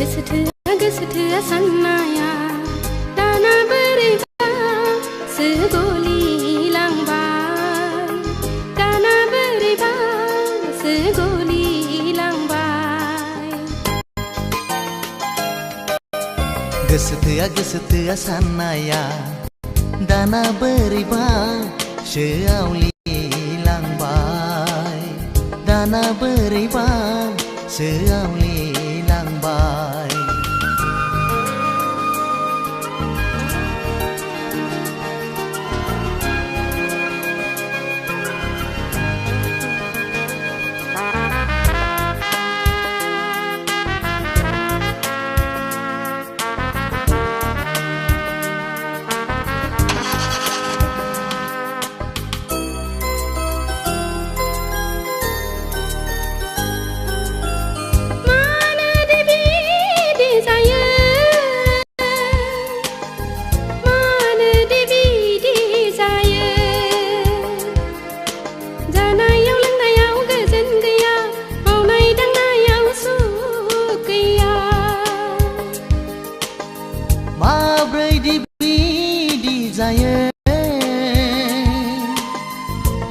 गोसोथोआ साननाया दाना बोरैबा सोगलि लांबाय दाना बोरैबा सोगलि लांबाय गोसोथोआ साननाया दाना बोरैबा सोआवलि लांबाय दाना बोरैबा सोआवलि लांबाय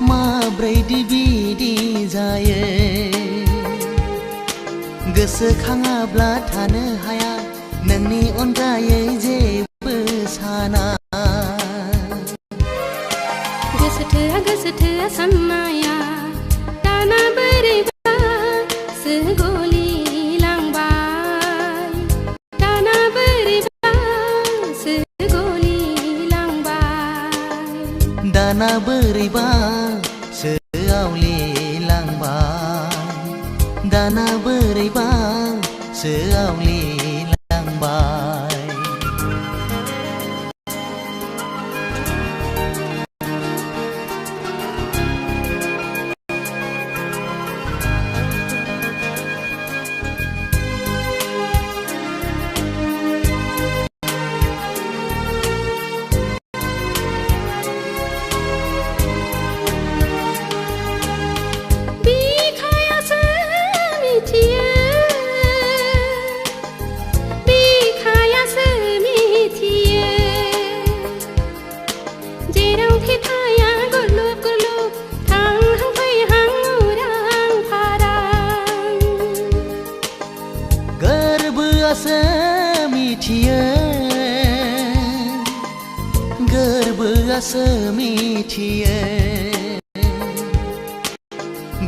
माब्रैदि बिदि जायो गोसोखाङाब्ला थानो हाया नोंनि अनगायै जेबो साना गोसोथोआ साननाया दाना बोरैबा सोगलि लांबाय दाना बोरैबा सोगलि लांबाय दाना बोरैबा सोआवलि लांबाय दाना बोरैबा सोआवलि लांबाय गोरबोआसो मिथियो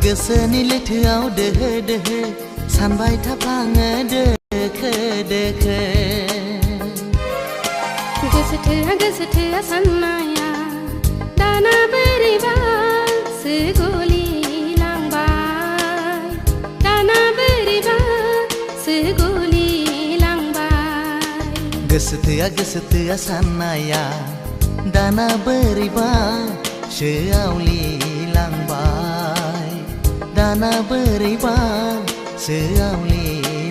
गोसोनि लैथोआव दोहो दोहो सानबाय थाफ्लाङो दोखो दोखो गोसोथोआ साननाया दाना बोरैबा सोगलि लांबाय दाना बोरैबा सोगलि लांबाय गोसोथोआ साननाया दाना बोरैबा सोआवलि लांबाय दाना बोरैबा सोआवलि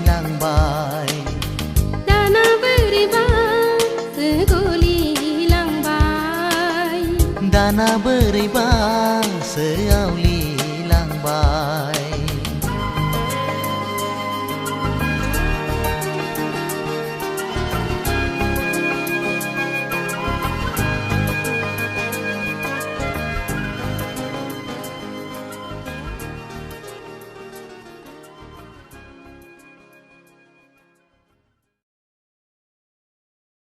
लांबाय दाना बोरैबा सोगलि लांबाय दाना बोरैबा